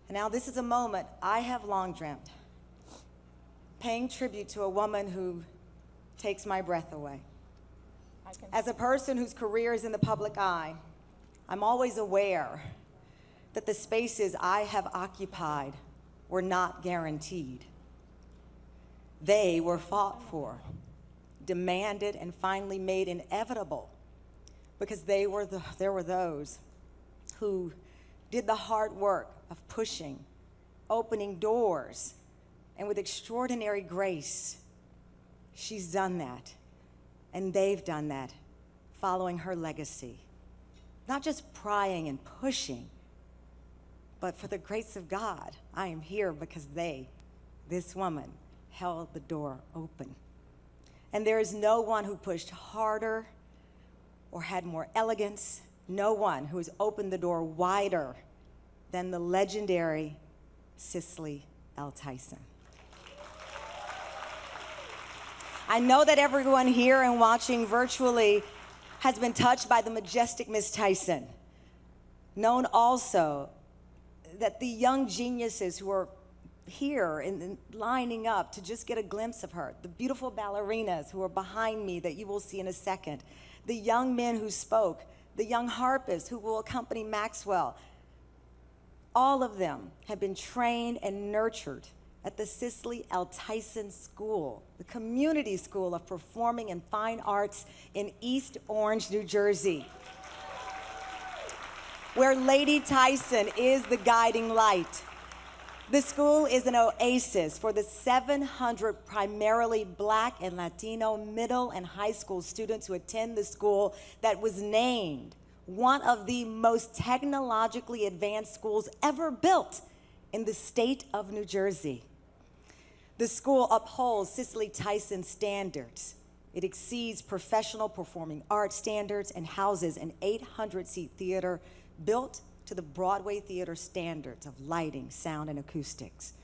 And now this is a moment I have long dreamt, paying tribute to a woman who takes my breath away. As a person whose career is in the public eye, I'm always aware that the spaces I have occupied were not guaranteed. They were fought for, demanded, and finally made inevitable because there were those who did the hard work of pushing, opening doors, and with extraordinary grace, she's done that, and they've done that, following her legacy. Not just prying and pushing, but for the grace of God, I am here because this woman, held the door open. And there is no one who pushed harder or had more elegance, no one who has opened the door wider than the legendary Cicely Tyson. I know that everyone here and watching virtually has been touched by the majestic Miss Tyson, known also that the young geniuses who are here and lining up to just get a glimpse of her, the beautiful ballerinas who are behind me that you will see in a second, the young men who spoke, the young harpists who will accompany Maxwell, all of them have been trained and nurtured at the Cicely Tyson School, the community school of performing and fine arts in East Orange, New Jersey, where Lady Tyson is the guiding light. The school is an oasis for the 700 primarily Black and Latino middle and high school students who attend the school that was named one of the most technologically advanced schools ever built in the state of New Jersey. The school upholds Cicely Tyson standards. It exceeds professional performing arts standards and houses an 800-seat theater built to the Broadway theater standards of lighting, sound, and acoustics.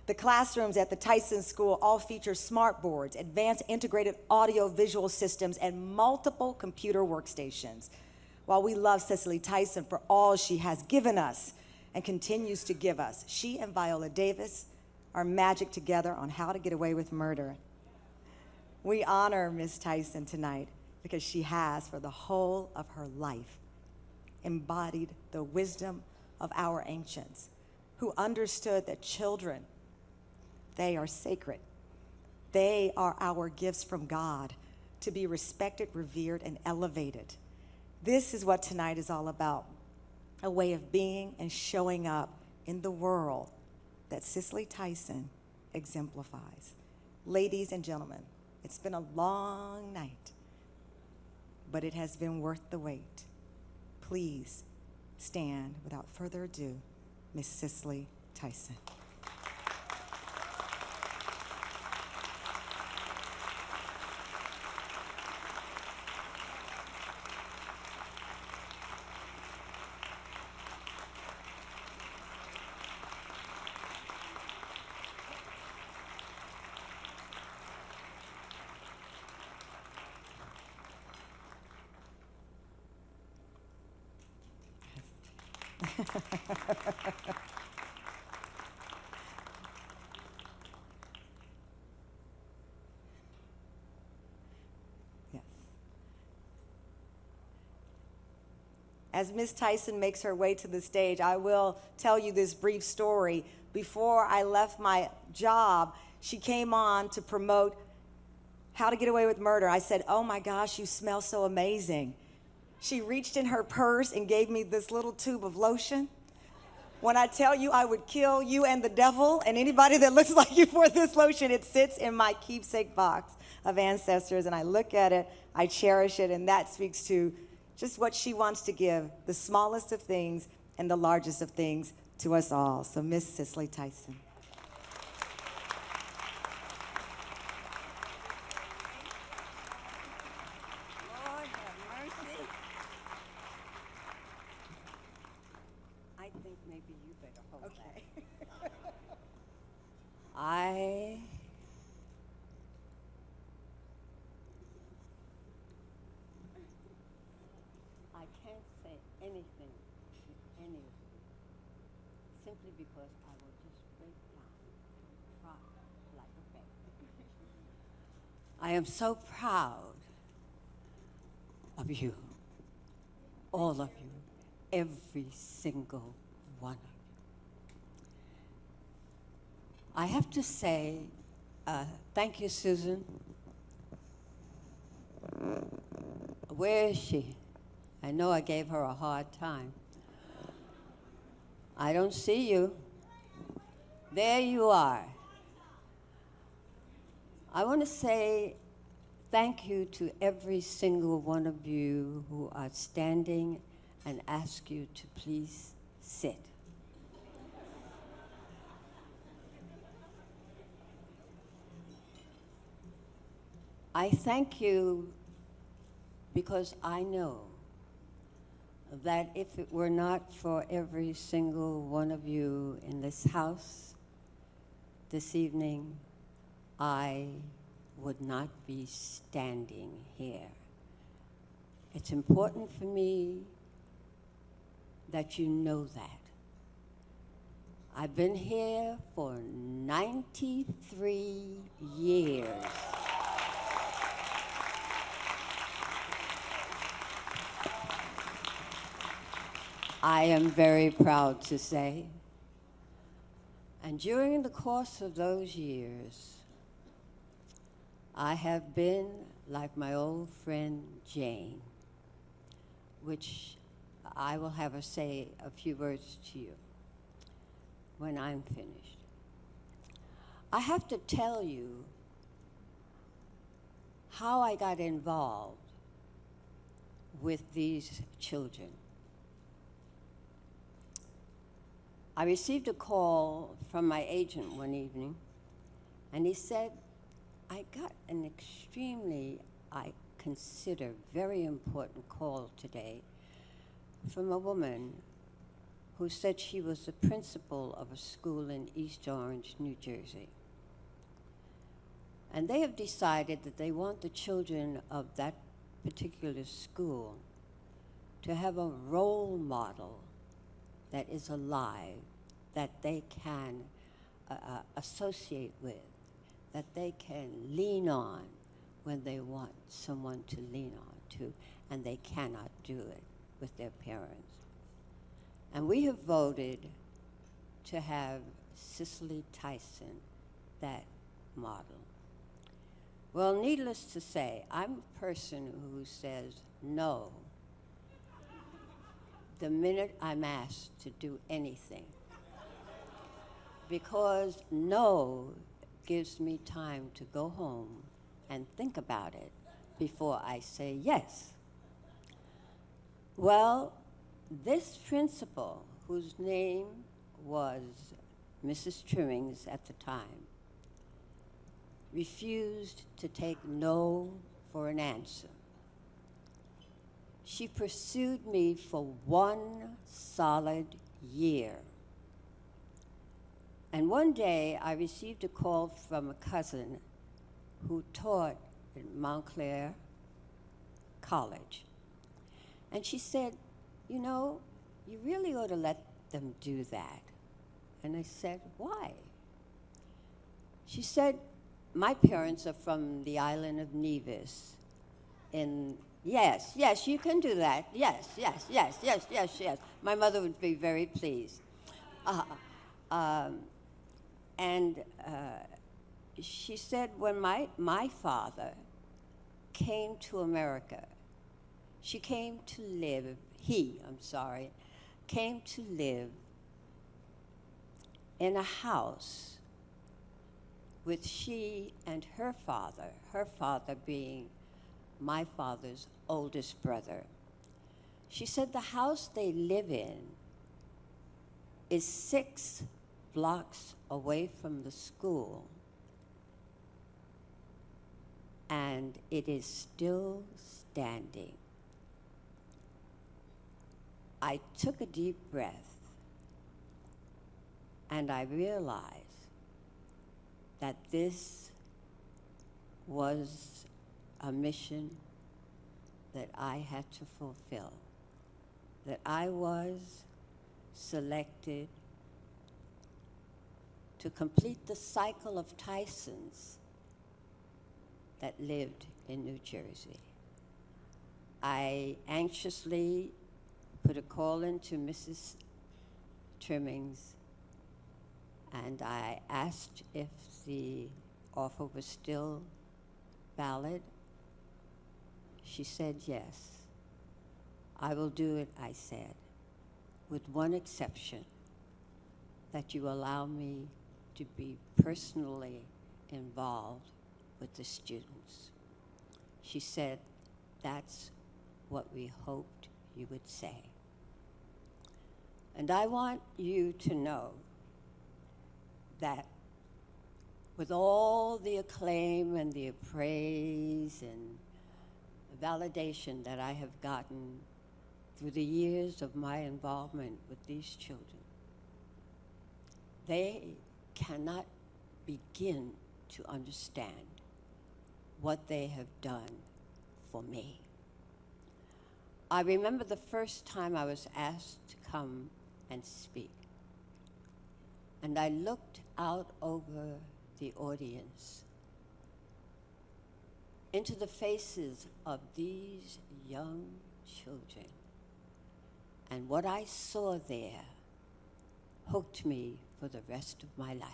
The classrooms at the Tyson School all feature smart boards, advanced integrated audio-visual systems, and multiple computer workstations. While we love Cicely Tyson for all she has given us and continues to give us, she and Viola Davis are magic together on How to Get Away with Murder. We honor Miss Tyson tonight because she has, for the whole of her life, embodied the wisdom of our ancients who understood that children, they are sacred. They are our gifts from God to be respected, revered, and elevated. This is what tonight is all about, a way of being and showing up in the world that Cicely Tyson exemplifies. Ladies and gentlemen, it's been a long night, but it has been worth the wait. Please stand without further ado, Miss Cicely Tyson. Yes. As Miss Tyson makes her way to the stage, I will tell you this brief story. Before I left my job, she came on to promote How to Get Away with Murder. I said, "Oh my gosh, you smell so amazing." She reached in her purse and gave me this little tube of lotion. When I tell you I would kill you and the devil and anybody that looks like you for this lotion, it sits in my keepsake box of ancestors, and I look at it, I cherish it, and that speaks to just what she wants to give, the smallest of things and the largest of things to us all. So Miss Cicely Tyson. Lord have mercy. I think maybe you better hold that. I can't say anything to any of you simply because I will just break down and cry like a baby. I am so proud of you, all of you, every single one of you. I have to say, thank you, Susan. Where is she? I know I gave her a hard time. I don't see you. There you are. I want to say thank you to every single one of you who are standing and ask you to please sit. I thank you because I know that if it were not for every single one of you in this house this evening, I would not be standing here. It's important for me that you know that. I've been here for 93 years. I am very proud to say. And during the course of those years, I have been like my old friend Jane, which I will have her say a few words to you when I'm finished. I have to tell you how I got involved with these children. I received a call from my agent one evening, and he said, I got an extremely, I consider, very important call today from a woman who said she was the principal of a school in East Orange, New Jersey. And they have decided that they want the children of that particular school to have a role model that is alive, that they can associate with, that they can lean on when they want someone to lean on to, and they cannot do it with their parents. And we have voted to have Cicely Tyson, that model. Well, needless to say, I'm a person who says no the minute I'm asked to do anything, because no gives me time to go home and think about it before I say yes. Well, this principal, whose name was Mrs. Trimmings at the time, refused to take no for an answer. She pursued me for 1 solid year. And one day I received a call from a cousin who taught at Montclair College. And she said, you know, you really ought to let them do that. And I said, why? She said, my parents are from the island of Nevis in Yes, yes, you can do that. Yes, yes, yes, yes, yes, yes. My mother would be very pleased. And she said when my father came to America, came to live in a house with she and her father being my father's oldest brother. She said the house they live in is 6 blocks away from the school, and it is still standing. I took a deep breath, and I realized that this was a mission that I had to fulfill, that I was selected to complete the cycle of Tysons that lived in New Jersey. I anxiously put a call into Mrs. Trimmings, and I asked if the offer was still valid. She said yes. I will do it, I said, with one exception, that you allow me to be personally involved with the students. She said, that's what we hoped you would say. And I want you to know that with all the acclaim and the praise and validation that I have gotten through the years of my involvement with these children, they cannot begin to understand what they have done for me. I remember the first time I was asked to come and speak, and I looked out over the audience into the faces of these young children, and what I saw there hooked me for the rest of my life.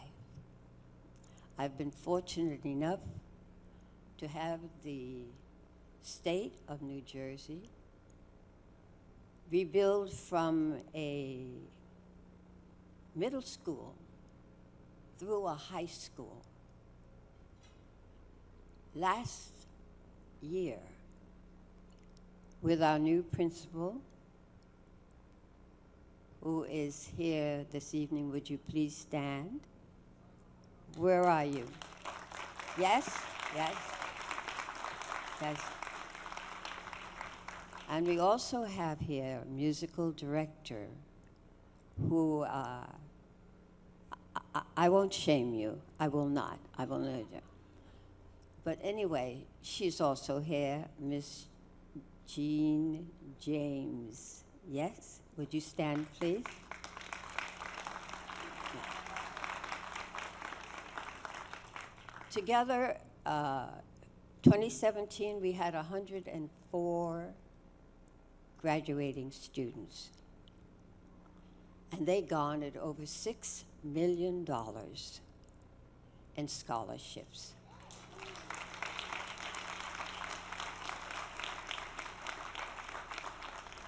I've been fortunate enough to have the state of New Jersey rebuild from a middle school through a high school. Last year, with our new principal, who is here this evening, would you please stand? Where are you? Yes, yes, yes. And we also have here a musical director who, I won't shame you, I will not, I will not. But anyway, she's also here, Miss Jean James. Yes? Would you stand, please? Yeah. Together, 2017, we had 104 graduating students, and they garnered over $6 million in scholarships.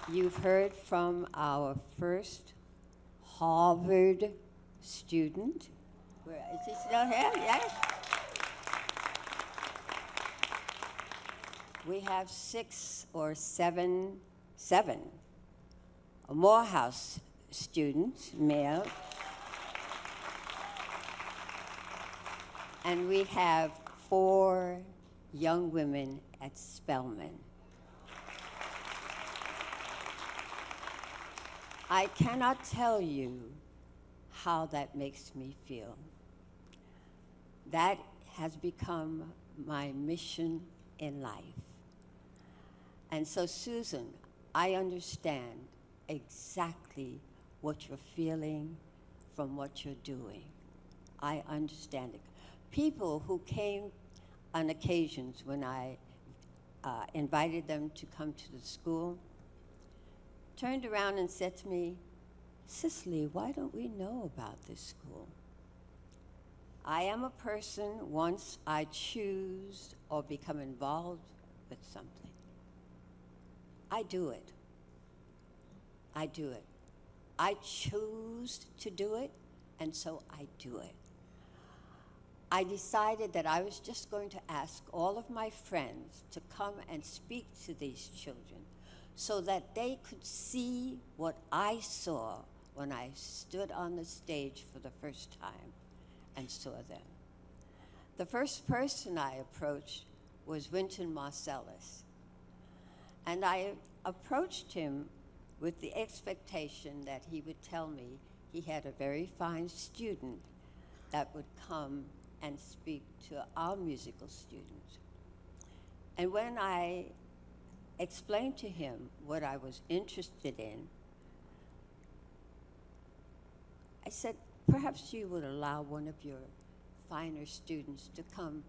You've heard from our first Harvard student. Where, is he still here? Yes? We have 6 or 7 Morehouse students, male. And we have 4 young women at Spelman. I cannot tell you how that makes me feel. That has become my mission in life. And so, Susan, I understand exactly what you're feeling from what you're doing. I understand it. People who came on occasions when I invited them to come to the school turned around and said to me, Cicely, why don't we know about this school? I am a person, once I choose or become involved with something, I do it. I do it. I choose to do it, and so I do it. I decided that I was just going to ask all of my friends to come and speak to these children so that they could see what I saw when I stood on the stage for the first time and saw them. The first person I approached was Wynton Marcellus. And I approached him with the expectation that he would tell me he had a very fine student that would come and speak to our musical students. And when I explained to him what I was interested in, I said, perhaps you would allow one of your finer students to come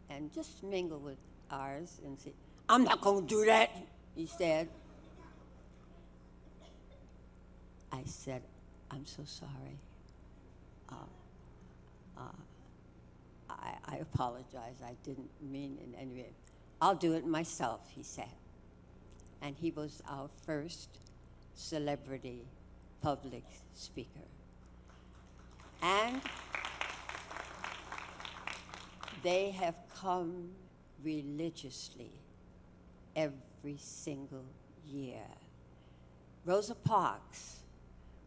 and just mingle with ours and say, I'm not going to do that, he said. I said, I'm so sorry. I apologize. I didn't mean in any way. I'll do it myself, he said. And he was our first celebrity public speaker. And they have come religiously every single year. Rosa Parks,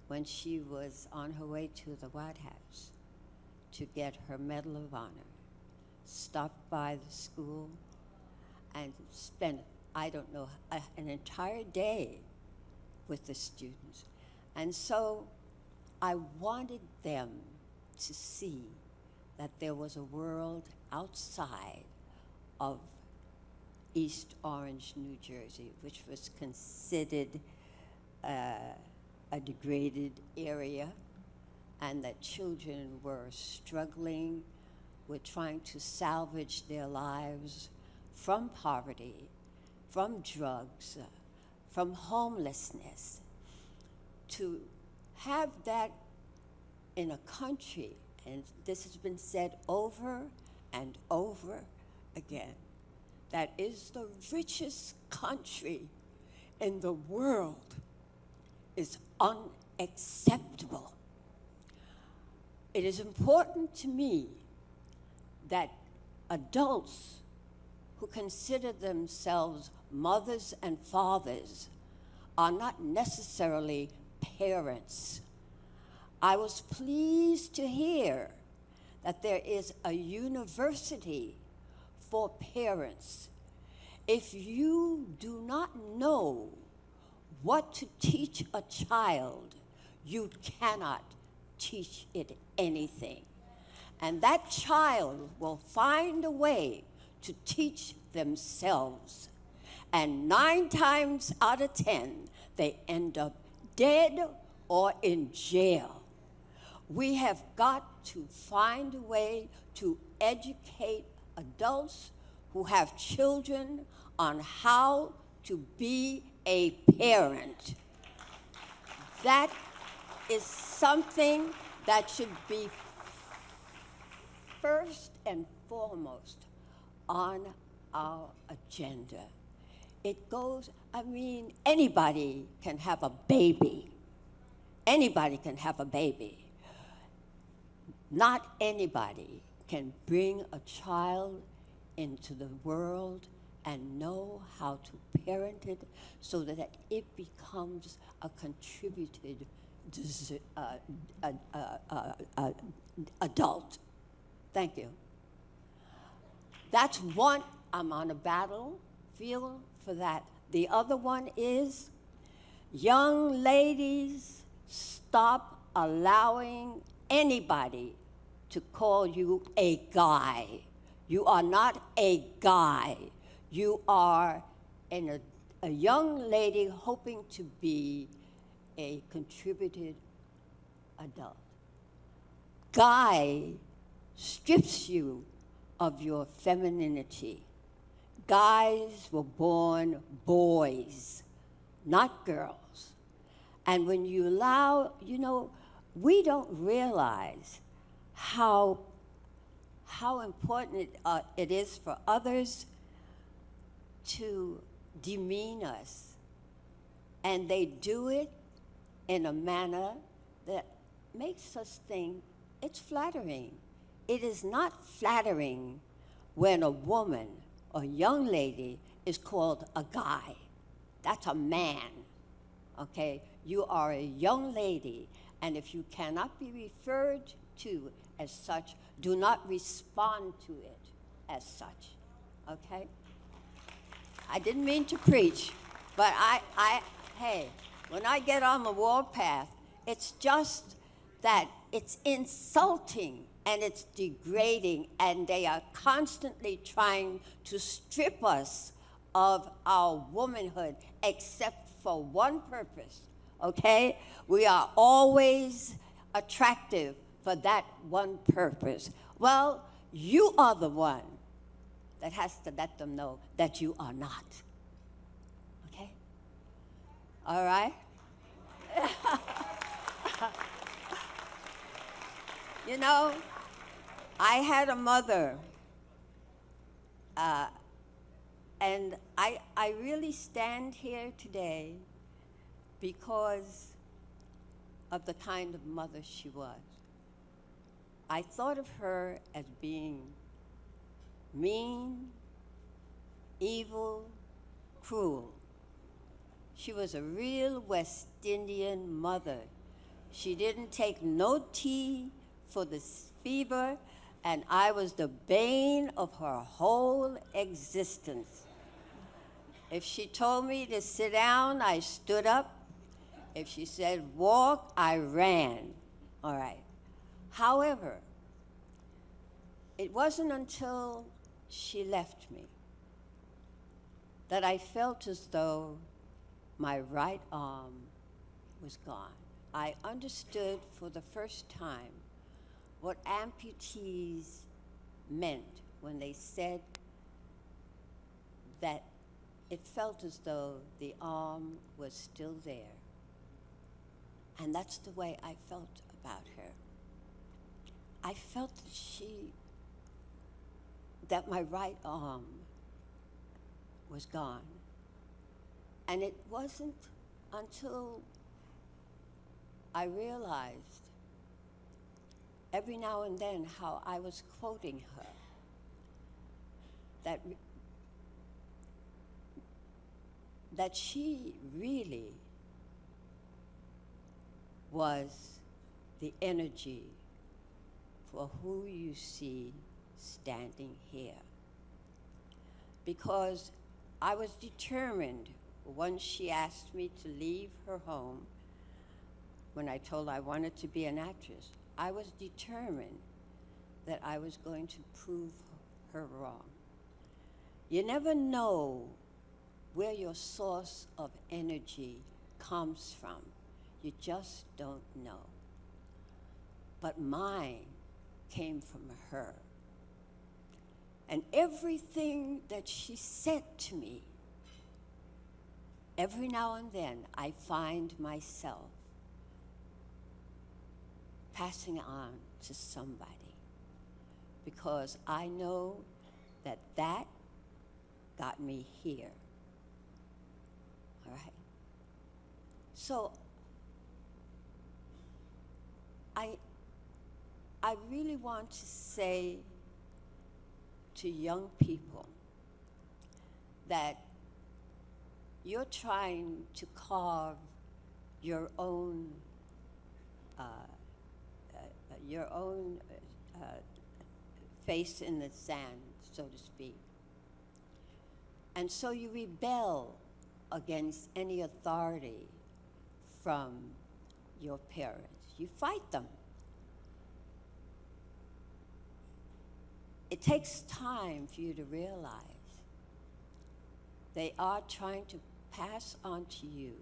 when she was on her way to the White House to get her Medal of Honor, stopped by the school and spent, I don't know, an entire day with the students. And so I wanted them to see that there was a world outside of East Orange, New Jersey, which was considered a degraded area, and that children were struggling with trying to salvage their lives from poverty, from drugs, from homelessness. To have that in a country, and this has been said over and over again, that is the richest country in the world, is unacceptable. It is important to me that adults who consider themselves mothers and fathers are not necessarily parents. I was pleased to hear that there is a university for parents. If you do not know what to teach a child, you cannot teach it anything. And that child will find a way to teach themselves. And 9 times out of 10, they end up dead or in jail. We have got to find a way to educate adults who have children on how to be a parent. That is something that should be first and foremost on our agenda. It goes, anybody can have a baby. Anybody can have a baby. Not anybody can bring a child into the world and know how to parent it so that it becomes a contributed adult. Thank you. That's one. I'm on a battlefield for that. The other one is, young ladies, stop allowing anybody to call you a guy. You are not a guy. You are a young lady hoping to be a contributed adult. Guy strips you of your femininity. Guys were born boys, not girls. And when you allow, we don't realize how important it is for others to demean us. And they do it in a manner that makes us think it's flattering. It is not flattering when a woman or young lady is called a guy. That's a man, okay? You are a young lady, and if you cannot be referred to as such, do not respond to it as such, okay? I didn't mean to preach, but hey, when I get on the warpath, it's just that it's insulting and it's degrading, and they are constantly trying to strip us of our womanhood, except for one purpose, okay? We are always attractive for that one purpose. Well, you are the one that has to let them know that you are not. Okay? All right? You know, I had a mother, and I really stand here today because of the kind of mother she was. I thought of her as being mean, evil, cruel. She was a real West Indian mother. She didn't take no tea for the fever, and I was the bane of her whole existence. If she told me to sit down, I stood up. If she said walk, I ran. All right. However, it wasn't until she left me that I felt as though my right arm was gone. I understood for the first time what amputees meant when they said that it felt as though the arm was still there. And that's the way I felt about her. I felt that my right arm was gone. And it wasn't until I realized every now and then how I was quoting her, that she really was the energy for who you see standing here. Because I was determined, once she asked me to leave her home, when I told her I wanted to be an actress, I was determined that I was going to prove her wrong. You never know where your source of energy comes from. You just don't know. But mine came from her. And everything that she said to me, every now and then I find myself passing on to somebody, because I know that got me here. All right? So I really want to say to young people that you're trying to carve your own face in the sand, so to speak. And so you rebel against any authority from your parents. You fight them. It takes time for you to realize they are trying to pass on to you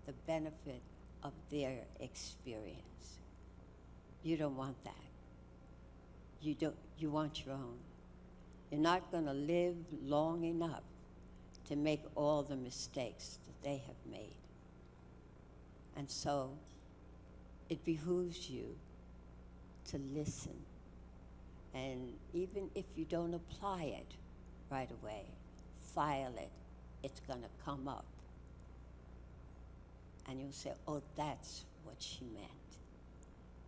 the benefit of their experience. You don't want that. You want your own. You're not going to live long enough to make all the mistakes that they have made. And so it behooves you to listen. And even if you don't apply it right away, file it. It's going to come up. And you'll say, oh, that's what she meant.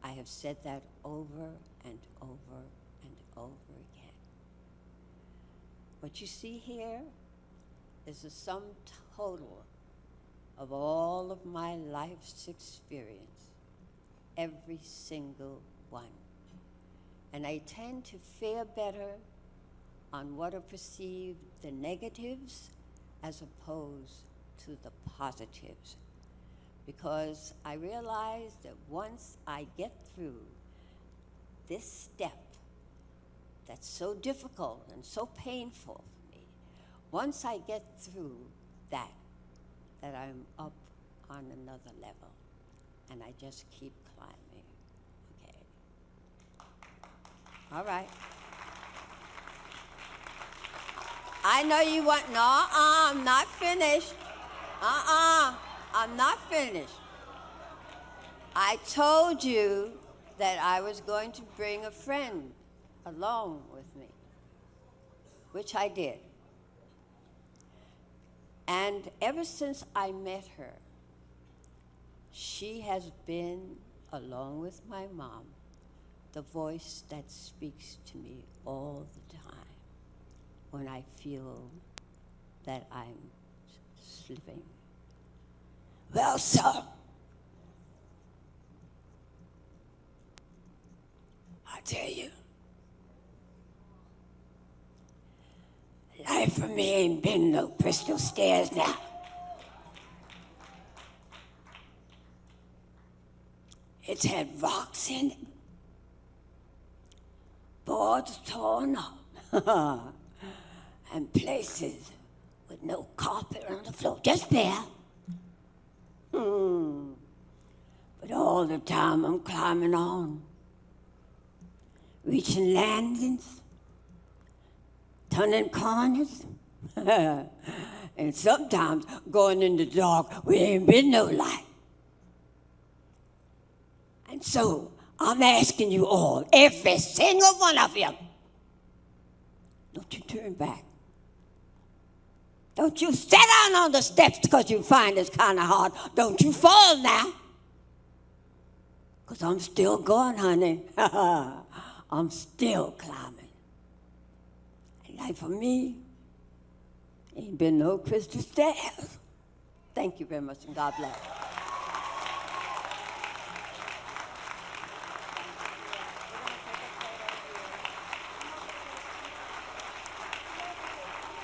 I have said that over and over and over again. What you see here is the sum total of all of my life's experience, every single one. And I tend to fare better on what are perceived the negatives as opposed to the positives. Because I realize that once I get through this step that's so difficult and so painful for me, once I get through that I'm up on another level, and I just keep climbing, okay? All right. I know you want, no, I'm not finished. I'm not finished. I told you that I was going to bring a friend along with me, which I did. And ever since I met her, she has been, along with my mom, the voice that speaks to me all the time when I feel that I'm slipping. Well, sir, I tell you, life for me ain't been no crystal stairs now. It's had rocks in it, boards torn up, and places with no carpet on the floor, just bare. But all the time I'm climbing on, reaching landings, turning corners, and sometimes going in the dark where there ain't been no light. And so I'm asking you all, every single one of you, don't you turn back. Don't you sit down on the steps because you find it's kind of hard. Don't you fall now. Because I'm still going, honey. I'm still climbing. And life for me ain't been no crystal stairs. Thank you very much, and God bless.